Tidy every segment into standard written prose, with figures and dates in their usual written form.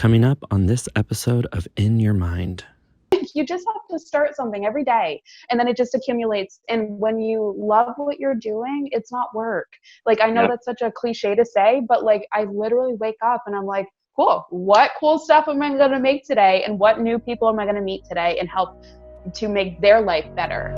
Coming up on this episode of In Your Mind. You just have to start something every day, and then it just accumulates. And when you love what you're doing, it's not work. Like, I know that's such a cliche to say, but like, I literally wake up and I'm like, cool, what cool stuff am I going to make today? And what new people am I going to meet today and help to make their life better?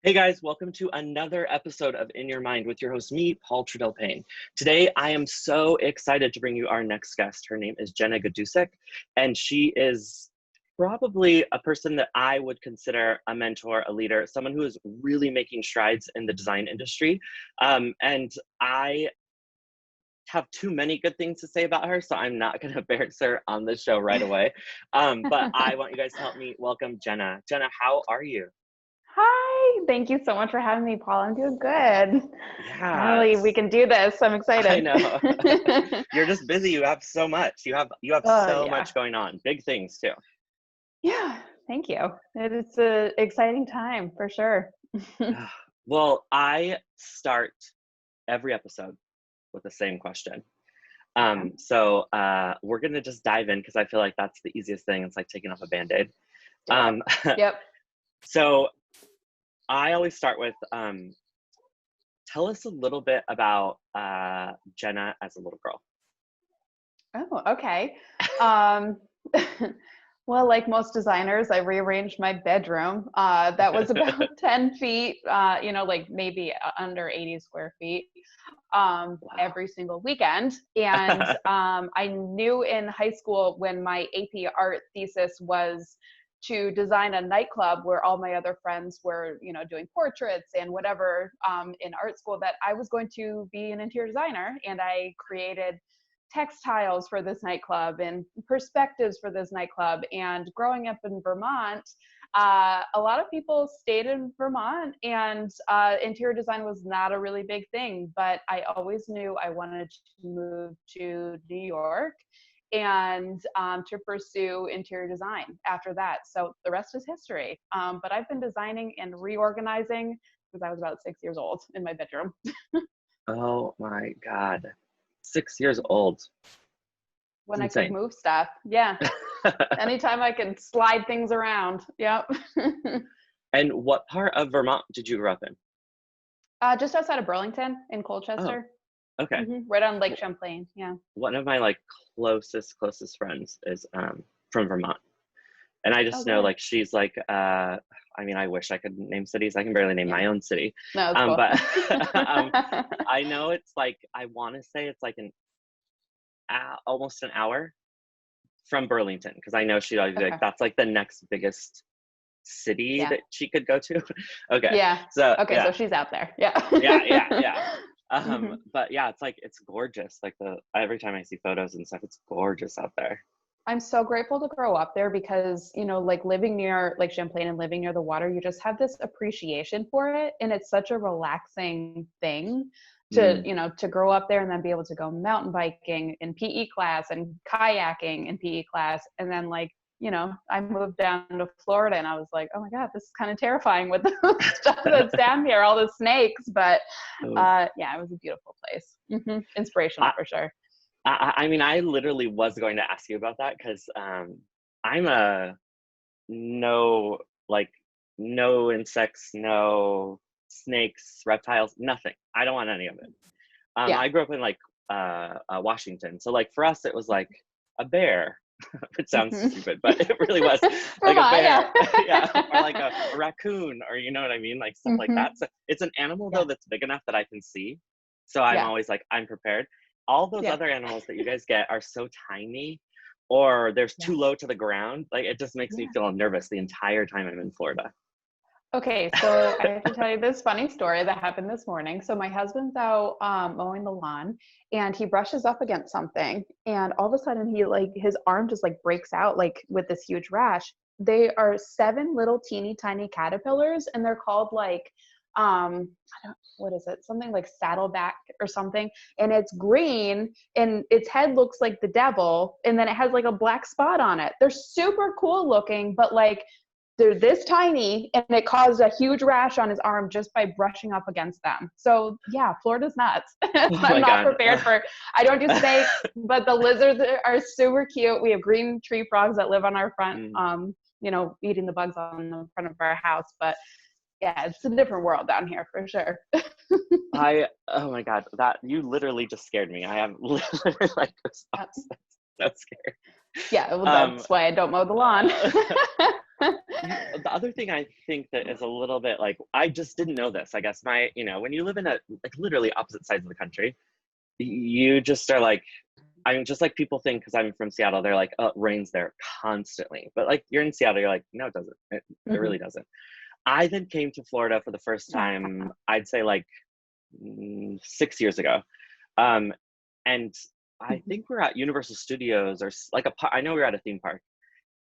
Hey guys, welcome to another episode of In Your Mind with your host, me, Paul Trudell-Payne. Today, I am so excited to bring you our next guest. Her name is Jenna Gaidusek, and she is probably a person that I would consider a mentor, a leader, someone who is really making strides in the design industry. And I have too many good things to say about her, so I'm not going to embarrass her on the show right away. But I want you guys to help me welcome Jenna. Jenna, how are you? Hi, thank you so much for having me, Paul. I'm doing good. Yeah. Finally, we can do this. I'm excited. I know. You're just busy. You have so much. You have so much going on. Big things too. Yeah, thank you. It's an exciting time for sure. Well, I start every episode with the same question. So we're going to just dive in because I feel like that's the easiest thing. It's like taking off a Band-Aid. Yep. So I always start with, tell us a little bit about Jenna as a little girl. Oh, okay. Well, like most designers, I rearranged my bedroom. That was about 10 feet, like maybe under 80 square feet every single weekend. And I knew in high school when my AP art thesis was to design a nightclub where all my other friends were, doing portraits and whatever in art school, that I was going to be an interior designer. And I created textiles for this nightclub and perspectives for this nightclub. And growing up in Vermont, a lot of people stayed in Vermont, and interior design was not a really big thing, but I always knew I wanted to move to New York and to pursue interior design after that. So the rest is history. But I've been designing and reorganizing since I was about 6 years old in my bedroom. Oh my God. 6 years old. When I could move stuff. Yeah. Anytime I can slide things around. Yep. And what part of Vermont did you grow up in? Just outside of Burlington in Colchester. Oh, okay. Right on Lake Champlain. Yeah. One of my closest friends is from Vermont. And I just know she's I wish I could name cities. I can barely name my own city. No, it's cool. But I know it's I want to say it's almost an hour from Burlington, because I know she'd always be that's the next biggest city that she could go to. Okay. Yeah. So so she's out there. Yeah. Yeah. But yeah, it's gorgeous. Every time I see photos and stuff, it's gorgeous out there. I'm so grateful to grow up there because, living near Lake Champlain and living near the water, you just have this appreciation for it. And it's such a relaxing thing to grow up there and then be able to go mountain biking in PE class and kayaking in PE class. And then I moved down to Florida and I was like, oh my God, this is kind of terrifying with the stuff that's down here, all the snakes. But it was a beautiful place. Inspirational for sure. I literally was going to ask you about that because I'm a no insects, no snakes, reptiles, nothing. I don't want any of it. I grew up in Washington, so for us it was a bear. It sounds stupid, but it really was a bear, or a raccoon, or you know what I mean, stuff like that. So it's an animal though that's big enough that I can see. So I'm always I'm prepared. All those other animals that you guys get are so tiny, or they're too low to the ground. It just makes me feel nervous the entire time I'm in Florida. Okay, so I have to tell you this funny story that happened this morning. So my husband's out mowing the lawn, and he brushes up against something, and all of a sudden he like his arm just like breaks out like with this huge rash. They are 7 little teeny tiny caterpillars, and they're called like I don't, what is it? Something like saddleback or something. And it's green, and its head looks like the devil, and then it has like a black spot on it. They're super cool looking, but like they're this tiny, and it caused a huge rash on his arm just by brushing up against them. So yeah, Florida's nuts. Oh I'm my not God. prepared for, I don't do snakes, but the lizards are super cute. We have green tree frogs that live on our front, eating the bugs on the front of our house. But yeah, it's a different world down here for sure. Oh my God, that you literally just scared me. I am literally like so scared. Yeah, well, that's why I don't mow the lawn. The other thing I think that is a little bit like, I just didn't know this. I guess when you live in like literally opposite sides of the country, you just are like, I'm just like people think because I'm from Seattle, they're like, oh, it rains there constantly. But like you're in Seattle, you're like, no, it doesn't. It really doesn't. I then came to Florida for the first time, I'd say like 6 years ago. And I think we're at Universal Studios or like I know we were at a theme park.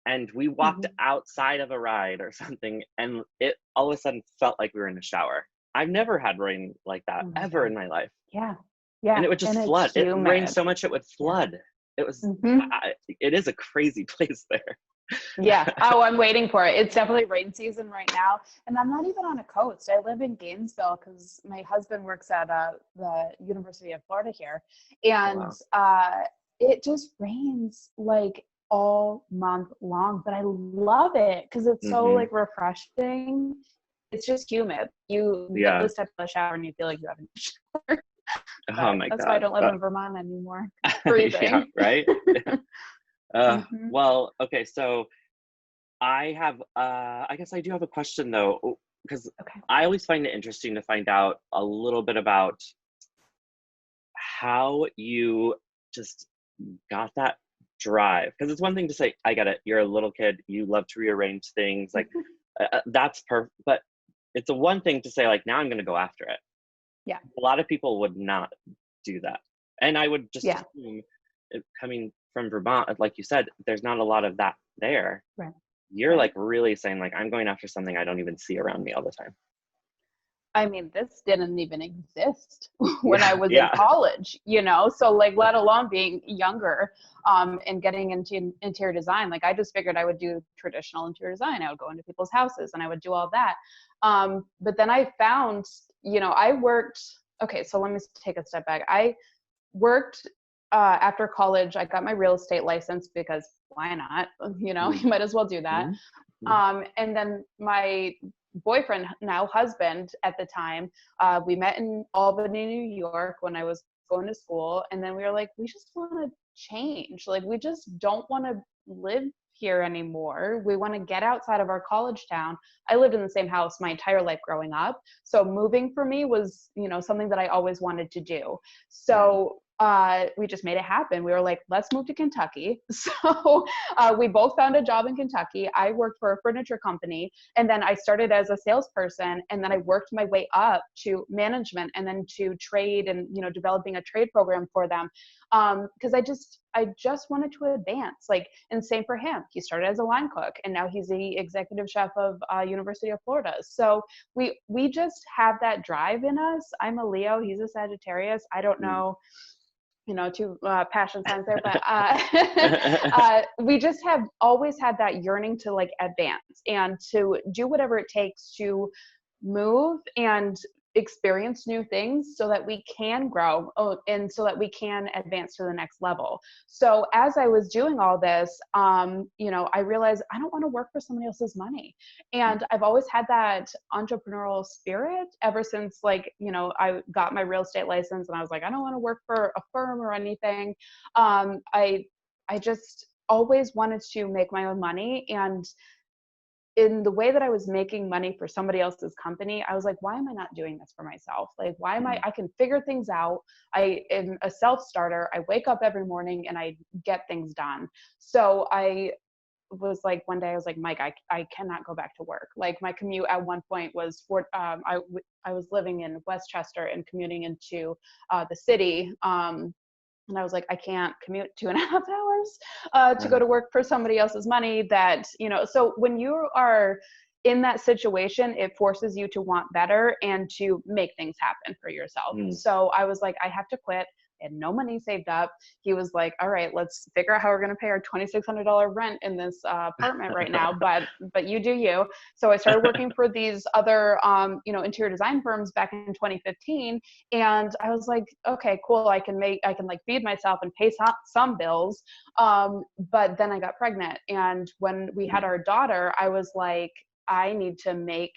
And we walked outside of a ride or something, and it all of a sudden felt like we were in a shower. I've never had rain like that ever in my life. Yeah. And it would just flood. It rained so much it would flood. It was, it is a crazy place there. Yeah. Oh, I'm waiting for it. It's definitely rain season right now. And I'm not even on a coast. I live in Gainesville because my husband works at the University of Florida here. And it just rains like all month long, but I love it because it's so like refreshing. It's just humid. You get this type of shower and you feel like you haven't showered. Oh my God. That's why I don't live in Vermont anymore. Freezing. Yeah, right? Well, okay, so I have I guess I do have a question though, because I always find it interesting to find out a little bit about how you just got that drive. Because it's one thing to say, I get it, you're a little kid, you love to rearrange things, like that's perfect. But it's a one thing to say, like, now I'm going to go after it. Yeah. A lot of people would not do that. And I would just assume, coming from Vermont, like you said, there's not a lot of that there. Right. You're like really saying, like, I'm going after something I don't even see around me all the time. I mean, this didn't even exist when I was in college, so like, let alone being younger and getting into interior design. Like, I just figured I would do traditional interior design. I would go into people's houses and I would do all that. But then I found, I worked, so let me take a step back. I worked after college. I got my real estate license because why not? You might as well do that. And then my boyfriend, now husband at the time, we met in Albany, New York when I was going to school. And then we were like, we just want to change. Like, we just don't want to live here anymore. We want to get outside of our college town. I lived in the same house my entire life growing up. So moving for me was, something that I always wanted to do. So we just made it happen. We were like, let's move to Kentucky. So we both found a job in Kentucky. I worked for a furniture company, and then I started as a salesperson, and then I worked my way up to management and then to trade and, developing a trade program for them. Because I just wanted to advance, like, and same for him. He started as a line cook, and now he's the executive chef of University of Florida. So we just have that drive in us. I'm a Leo. He's a Sagittarius. I don't know, two passion signs there, but we just have always had that yearning to like advance and to do whatever it takes to move and experience new things so that we can grow and so that we can advance to the next level. So as I was doing all this, I realized I don't want to work for somebody else's money. And I've always had that entrepreneurial spirit ever since, like, I got my real estate license and I was like, I don't want to work for a firm or anything. I just always wanted to make my own money. And in the way that I was making money for somebody else's company, I was like, why am I not doing this for myself? Like, why am I can figure things out. I am a self-starter. I wake up every morning and I get things done. So I was like, one day I was like, Mike, I cannot go back to work. Like my commute at one point was I was living in Westchester and commuting into the city. And I was like, I can't commute 2.5 hours to go to work for somebody else's money that, you know, so when you are in that situation, it forces you to want better and to make things happen for yourself. So I was like, I have to quit. I had no money saved up. He was like, all right, let's figure out how we're going to pay our $2,600 rent in this apartment right now. But you do you. So I started working for these other, you know, interior design firms back in 2015. And I was like, okay, cool. I can like feed myself and pay some bills. But then I got pregnant. And when we had our daughter, I was like, I need to make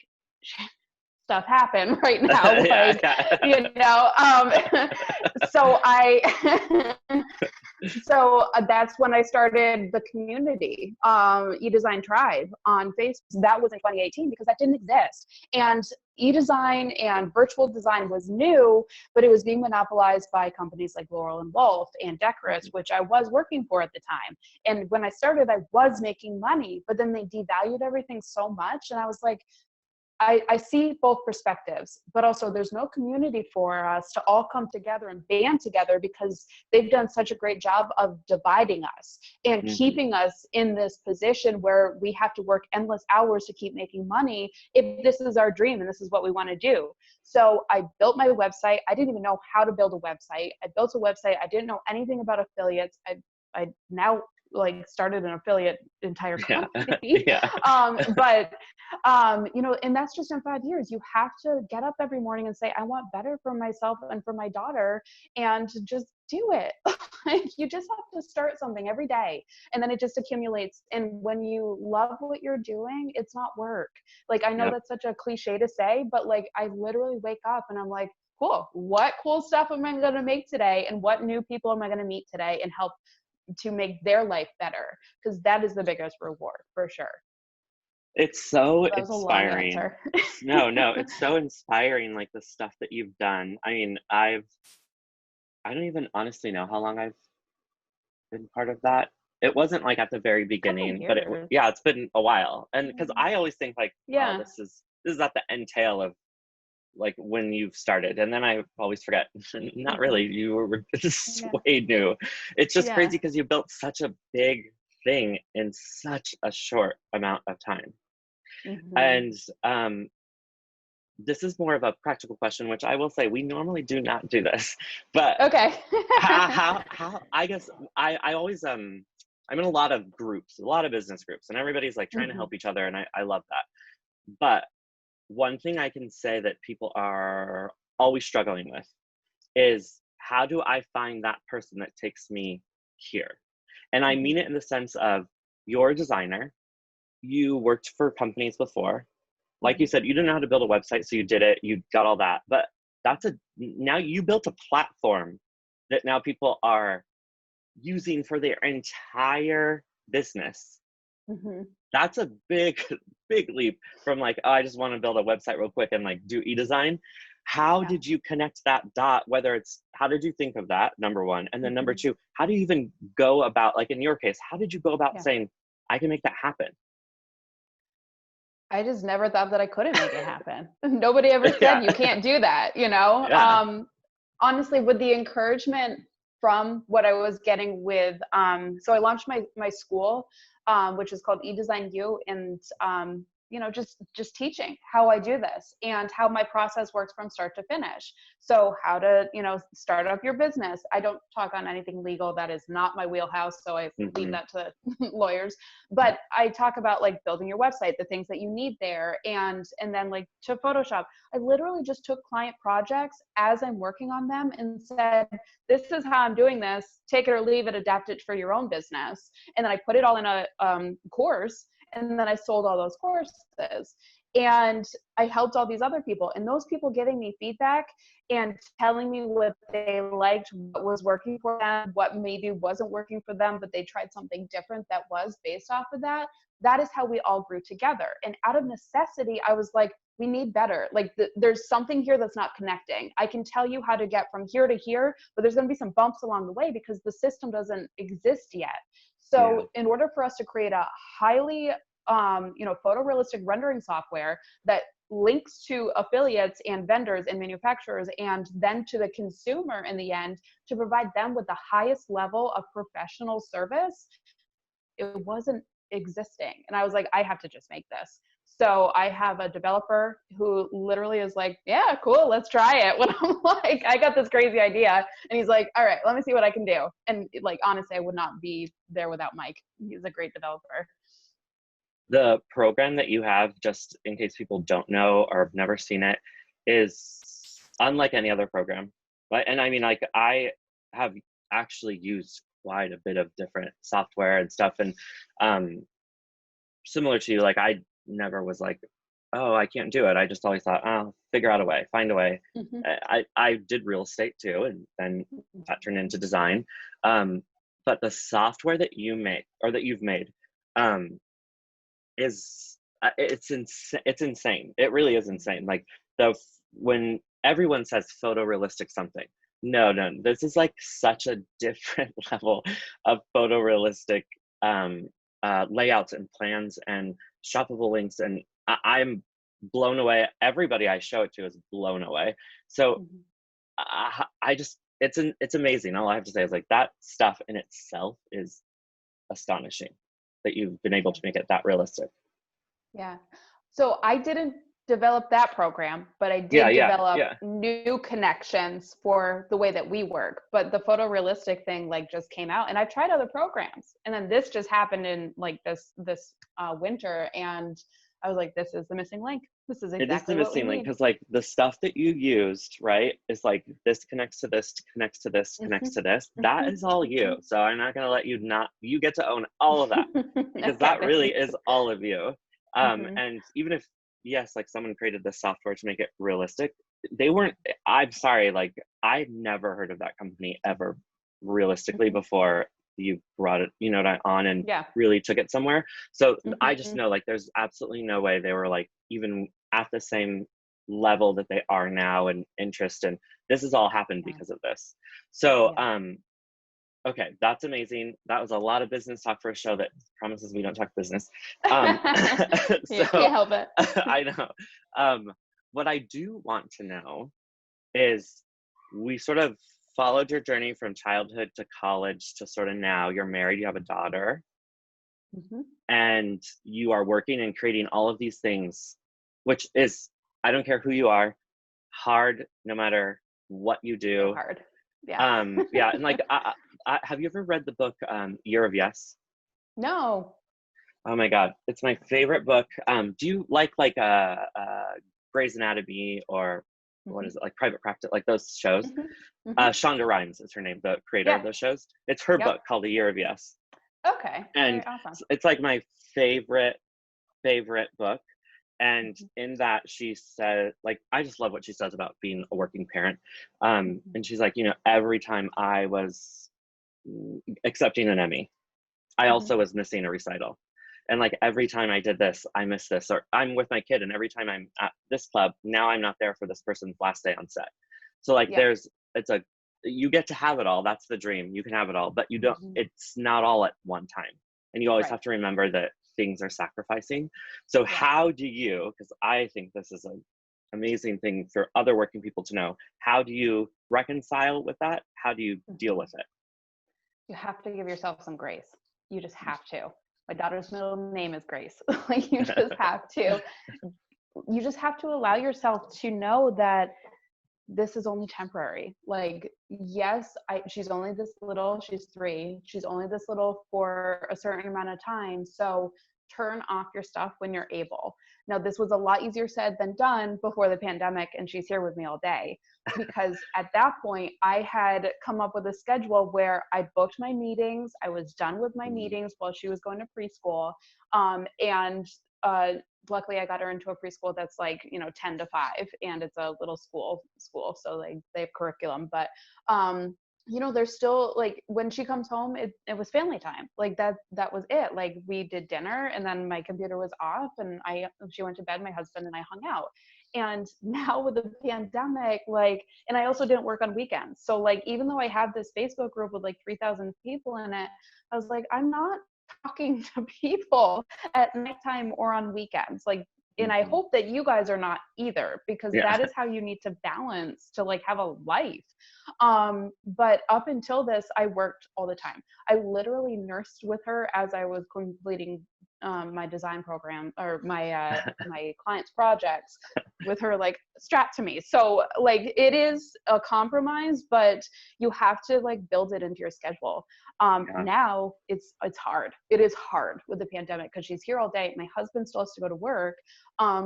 stuff happen right now. Like, you know, so so that's when I started the community, eDesign Tribe on Facebook. That was in 2018 because that didn't exist. And eDesign and virtual design was new, but it was being monopolized by companies like Laurel and Wolf and Decorous, which I was working for at the time. And when I started, I was making money, but then they devalued everything so much. And I was like, I see both perspectives, but also there's no community for us to all come together and band together because they've done such a great job of dividing us and keeping us in this position where we have to work endless hours to keep making money if this is our dream and this is what we want to do. So I built my website. I didn't even know how to build a website. I built a website. I didn't know anything about affiliates. I now like started an affiliate entire company. But you know, and that's just in 5 years. You have to get up every morning and say, I want better for myself and for my daughter, and just do it. Like, you just have to start something every day, and then it just accumulates. And when you love what you're doing, it's not work. Like, I know that's such a cliche to say, but like, I literally wake up and I'm like, cool, what cool stuff am I going to make today? And what new people am I going to meet today and help to make their life better? Because that is the biggest reward for sure. It's so inspiring. No, it's so inspiring, like the stuff that you've done. I mean, I don't even honestly know how long I've been part of that. It wasn't like at the very beginning, but it's been a while. And because I always think like, oh, this is at the end tail of like when you've started, and then I always forget. Not really. You were way new. It's just crazy because you built such a big thing in such a short amount of time. And this is more of a practical question, which I will say we normally do not do this, but how I guess I always I'm in a lot of groups, a lot of business groups, and everybody's like trying to help each other, and I love that. But one thing I can say that people are always struggling with is, how do I find that person that takes me here? And I mean it in the sense of, you're a designer, you worked for companies before. Like you said, you didn't know how to build a website, so you did it, you got all that. But now you built a platform that now people are using for their entire business. That's a big leap from like, oh, I just want to build a website real quick and like do eDesign. How did you connect that dot? Whether it's, how did you think of that, number one? And then number two, how do you even go about, like in your case, how did you go about saying, I can make that happen? I just never thought that I couldn't make it happen. Nobody ever said you can't do that, you know? Honestly, with the encouragement from what I was getting with, so I launched my school, which is called eDesign U, and you know, just teaching how I do this and how my process works from start to finish. So how to, you know, start up your business. I don't talk on anything legal. That is not my wheelhouse. So I leave that to lawyers, but I talk about like building your website, the things that you need there. And then like to Photoshop, I literally just took client projects as I'm working on them and said, this is how I'm doing this, take it or leave it, adapt it for your own business. And then I put it all in a course. And then I sold all those courses, and I helped all these other people, and those people giving me feedback and telling me what they liked, what was working for them, what maybe wasn't working for them, but they tried something different that was based off of that. That is how we all grew together. And out of necessity, I was like, we need better. Like there's something here that's not connecting. I can tell you how to get from here to here, but there's going to be some bumps along the way because the system doesn't exist yet. So in order for us to create a highly, photorealistic rendering software that links to affiliates and vendors and manufacturers, and then to the consumer in the end, to provide them with the highest level of professional service, it wasn't existing. And I was like, I have to just make this. So I have a developer who literally is like, yeah, cool, let's try it. When I'm like, I got this crazy idea. And he's like, all right, let me see what I can do. And like, honestly, I would not be there without Mike. He's a great developer. The program that you have, just in case people don't know or have never seen it, is unlike any other program. Right? And I mean, like, I have actually used quite a bit of different software and stuff. And similar to you, like, I never was like, oh, I can't do it. I just always thought, oh, figure out a way, find a way. I did real estate too, and then that turned into design. But the software that you make, or that you've made, is it's insane. It really is insane. Like, when everyone says photorealistic something, no, this is like such a different level of photorealistic layouts and plans and shoppable links, and I'm blown away. Everybody I show it to is blown away. So I just, it's amazing. All I have to say is, like, that stuff in itself is astonishing that you've been able to make it that realistic. Yeah. So I didn't develop that program, but I did develop new connections for the way that we work. But the photorealistic thing, like, just came out, and I've tried other programs, and then this just happened in like this winter, and I was like, this is the missing link. This is exactly it is the missing link, because like the stuff that you used, right, is like, this connects to this, connects to this, connects to this. That is all you. So I'm not going to let you get to own all of that, because that really is all of you. And even if, yes, like, someone created this software to make it realistic, I'm sorry, like, I've never heard of that company ever realistically before you brought it, on and really took it somewhere. So I just know, like, there's absolutely no way they were like even at the same level that they are now in interest, and this has all happened because of this. So okay, that's amazing. That was a lot of business talk for a show that promises we don't talk business. So, you can't help it. I know. What I do want to know is, we sort of followed your journey from childhood to college to sort of now. You're married, you have a daughter, and you are working and creating all of these things, which is, I don't care who you are, hard no matter what you do. Hard. And like, have you ever read the book Year of Yes? No. Oh my God, it's my favorite book. Do you like Grey's Anatomy, or what is it, like Private Practice, like those shows? Shonda Rhimes is her name, the creator of those shows. It's her book called The Year of Yes. Okay. And awesome. It's like my favorite book. And in that, she said, like, I just love what she says about being a working parent. And she's like, every time I was accepting an Emmy, I also was missing a recital. And like, every time I did this, I missed this, or I'm with my kid, and every time I'm at this club, now I'm not there for this person's last day on set. So like, you get to have it all. That's the dream. You can have it all, but you don't, it's not all at one time. And you always have to remember that things are sacrificing. So how do you, because I think this is an amazing thing for other working people to know, how do you reconcile with that? How do you deal with it? You have to give yourself some grace. You just have to. My daughter's middle name is Grace. Like, you just have to allow yourself to know that this is only temporary. Like, yes, she's only this little, she's 3. She's only this little for a certain amount of time. So turn off your stuff when you're able. Now, this was a lot easier said than done before the pandemic, and she's here with me all day, because at that point I had come up with a schedule where I booked my meetings. I was done with my meetings while she was going to preschool. And luckily I got her into a preschool that's like, 10 to 5, and it's a little school. So like, they have curriculum, but there's still, like, when she comes home, it was family time. Like, that was it. Like, we did dinner, and then my computer was off, and she went to bed, my husband and I hung out. And now with the pandemic, like, and I also didn't work on weekends. So like, even though I have this Facebook group with like 3,000 people in it, I was like, I'm not talking to people at nighttime or on weekends. Like, and I hope that you guys are not either, because Yeah. that is how you need to balance to like have a life. But up until this, I worked all the time. I literally nursed with her as I was completing my design program, or my clients' projects, with her like strapped to me. So like, it is a compromise, but you have to like build it into your schedule. Now it's hard. It is hard with the pandemic because she's here all day. My husband still has to go to work.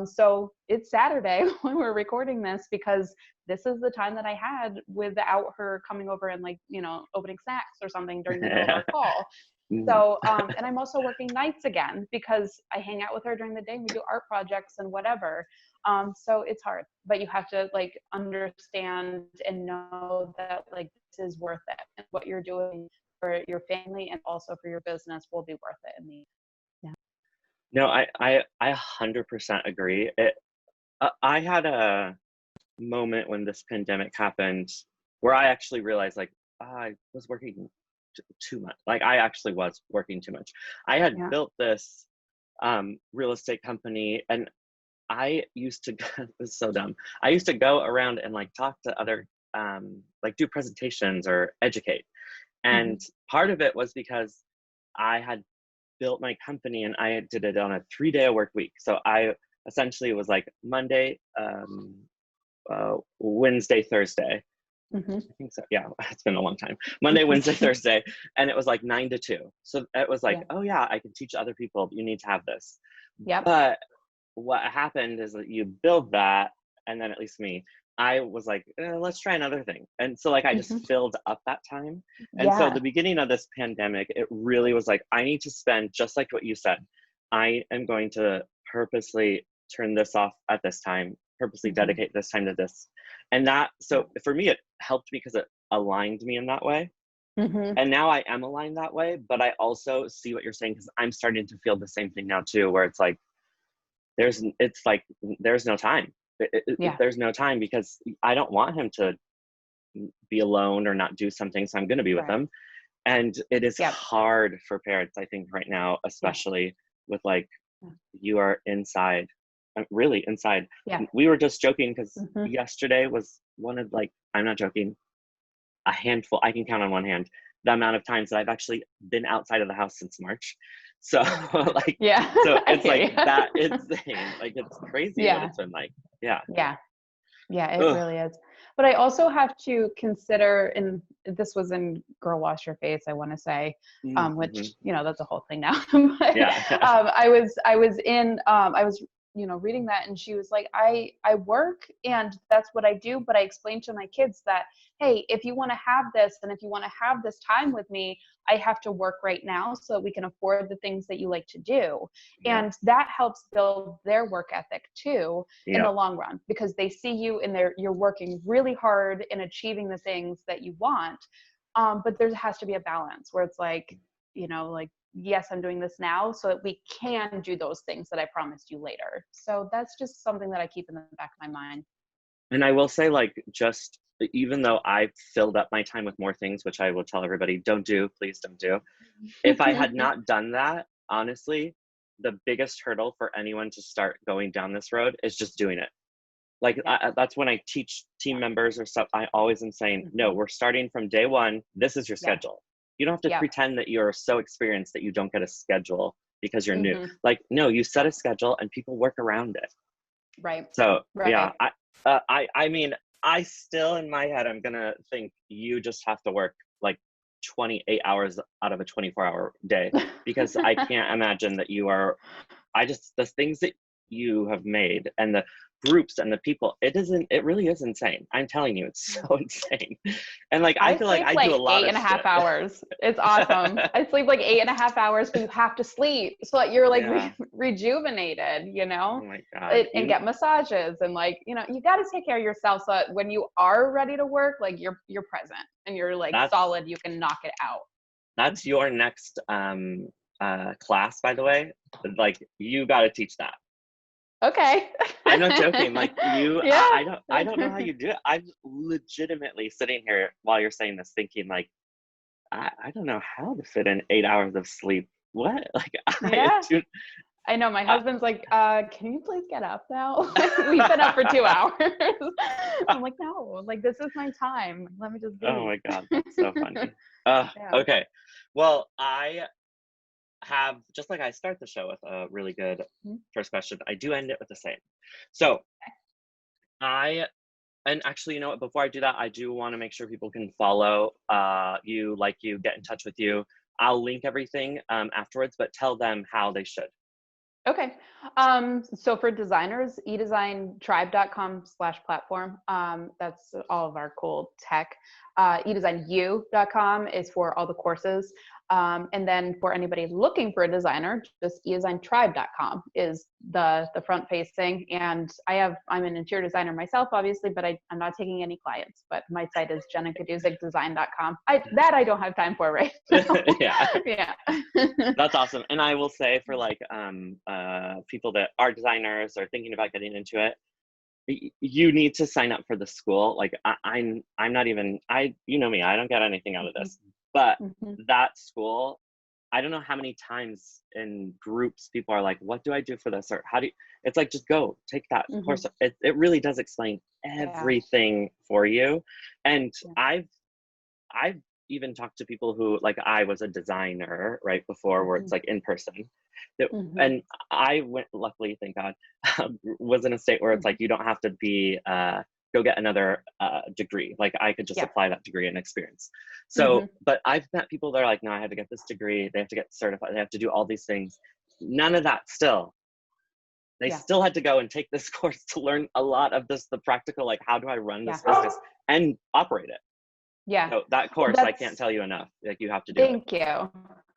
So it's Saturday when we're recording this, because this is the time that I had without her coming over and like, you know, opening snacks or something during the middle of our call. So, and I'm also working nights again because I hang out with her during the day and we do art projects and whatever. So it's hard, but you have to like understand and know that like this is worth it, and what you're doing for your family and also for your business will be worth it in the end. Yeah. No, I 100% agree. I had a moment when this pandemic happened where I actually realized like I was working too much. Like I actually was working too much. I had built this real estate company, and I used to this is so dumb. I used to go around and like talk to other like do presentations or educate. And part of it was because I had built my company and I did it on a 3-day work week. So I essentially was like Monday, Wednesday, Thursday. I think so. Yeah, it's been a long time. Monday, Wednesday, Thursday. And it was like 9 to 2. So it was like, oh yeah, I can teach other people, you need to have this. But what happened is that you build that, and then at least me, I was like, let's try another thing. And so like, I just filled up that time. And so the beginning of this pandemic, it really was like, I need to spend, just like what you said, I am going to purposely turn this off at this time, purposely dedicate this time to this. And that, so for me, it helped because it aligned me in that way. And now I am aligned that way, but I also see what you're saying, because I'm starting to feel the same thing now too, where it's like, there's no time. There's no time, because I don't want him to be alone or not do something. So I'm going to be with him. And it is hard for parents, I think, right now, especially with like, you are inside, really inside. We were just joking because yesterday was one of like, I'm not joking, a handful, I can count on one hand the amount of times that I've actually been outside of the house since March. So like, so it's like that insane, like it's crazy what it's been like. It really is. But I also have to consider, and this was in Girl Wash Your Face, I want to say, which, you know, that's a whole thing now. But, I was you know, reading that, and she was like, I work and that's what I do. But I explained to my kids that, hey, if you want to have this, and if you want to have this time with me, I have to work right now so that we can afford the things that you like to do. And that helps build their work ethic too in the long run, because they see you and you're working really hard in achieving the things that you want. But there has to be a balance where it's like, you know, like, yes, I'm doing this now so that we can do those things that I promised you later. So that's just something that I keep in the back of my mind. And I will say, like, just even though I've filled up my time with more things, which I will tell everybody, don't do, please don't do. If I had not done that, honestly, the biggest hurdle for anyone to start going down this road is just doing it. Like, that's when I teach team members or stuff, I always am saying, no, we're starting from day one. This is your schedule. You don't have to pretend that you're so experienced that you don't get a schedule because you're new. Like, no, you set a schedule and people work around it. Right. So I mean, I still in my head, I'm gonna think you just have to work like 28 hours out of a 24-hour day, because I can't imagine that you are. The things that you have made and the groups and the people, it really is insane. I'm telling you, it's so insane. And like, I feel like I do a lot of 8.5 hours. It's awesome. I sleep like 8.5 hours, but you have to sleep so that you're like rejuvenated, you know. Oh my God. And get massages, and like, you know, you got to take care of yourself so that when you are ready to work, like you're present and you're like solid, you can knock it out. That's your next class, by the way. Like, you got to teach that. Okay. I'm not joking. Like you, Yeah. I don't know how you do it. I'm legitimately sitting here while you're saying this thinking like, I don't know how to fit in 8 hours of sleep. What? Like Yeah. I know my husband's like, can you please get up now? We've been up for 2 hours. I'm like, no, like this is my time. Let me just be. Oh my God, that's so funny. Yeah. Okay. Well, I have, just like I start the show with a really good first question, I do end it with the same. So and actually, you know what, before I do that, I do want to make sure people can follow you, like you, get in touch with you. I'll link everything afterwards, but tell them how they should. Okay. So for designers, edesigntribe.com/platform. That's all of our cool tech. edesignu.com is for all the courses. And then for anybody looking for a designer, just edesigntribe.com is the front facing. And I'm an interior designer myself, obviously, but I'm not taking any clients. But my site is jennagaidusekdesign.com. That I don't have time for right now. Yeah. Yeah. That's awesome. And I will say for like people that are designers or thinking about getting into it, you need to sign up for the school. Like I'm not even, you know me, I don't get anything out of this, but that school, I don't know how many times in groups people are like, what do I do for this? Or how do you, it's like, just go take that course. It really does explain everything for you. And I've even talked to people who, like, I was a designer right before where it's like in person. And I went, luckily, thank God, was in a state where it's like, you don't have to be, go get another degree. Like I could just apply that degree and experience. So, but I've met people that are like, no, I had to get this degree. They have to get certified. They have to do all these things. None of that still. They still had to go and take this course to learn a lot of this, the practical, like, how do I run this business and operate it? Yeah. So that course, I can't tell you enough. Like you have to do it. Thank you.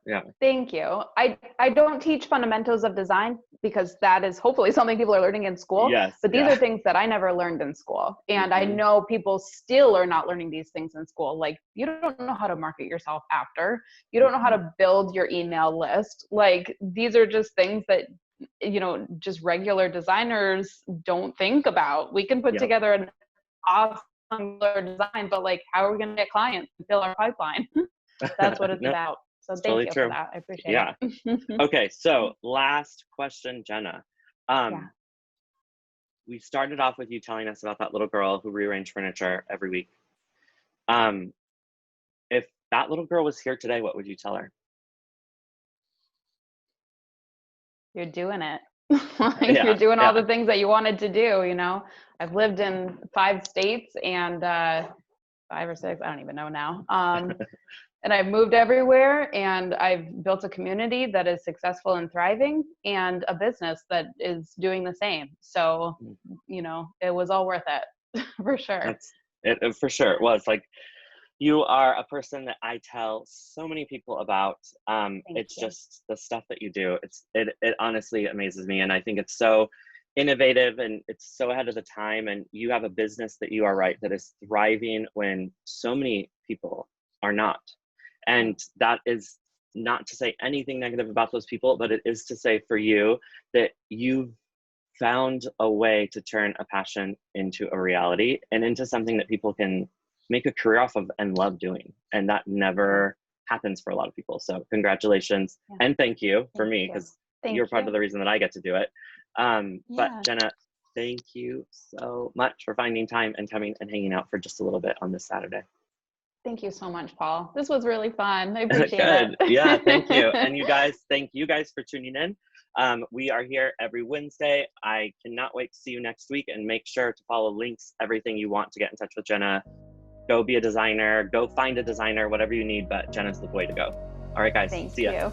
Yeah. Thank you. I don't teach fundamentals of design because that is hopefully something people are learning in school. Yes. But these are things that I never learned in school. And I know people still are not learning these things in school. Like you don't know how to market yourself after. You don't know how to build your email list. Like these are just things that, you know, just regular designers don't think about. We can put together an awesome design, but like, how are we going to get clients and fill our pipeline? That's what it's about. So thank you for that. I appreciate it. Okay. So last question, Jenna. We started off with you telling us about that little girl who rearranged furniture every week. If that little girl was here today, what would you tell her? You're doing it. You're doing all the things that you wanted to do, you know. I've lived in 5 states and 5 or 6, I don't even know now. And I've moved everywhere and I've built a community that is successful and thriving and a business that is doing the same. So, you know, it was all worth it for sure. It for sure it was. Like, you are a person that I tell so many people about. It's just the stuff that you do. It honestly amazes me. And I think it's so innovative and it's so ahead of the time. And you have a business that you are right, that is thriving when so many people are not. And that is not to say anything negative about those people, but it is to say for you that you've found a way to turn a passion into a reality and into something that people can make a career off of and love doing. And that never happens for a lot of people. So congratulations and thank you for me, because you're part of the reason that I get to do it. But Jenna, thank you so much for finding time and coming and hanging out for just a little bit on this Saturday. Thank you so much, Paul. This was really fun. I appreciate it. Yeah, thank you. And you guys, thank you guys for tuning in. We are here every Wednesday. I cannot wait to see you next week, and make sure to follow links, everything you want to get in touch with Jenna. Go be a designer, go find a designer, whatever you need, but Jenna's the way to go. All right, guys. Thank see ya. you.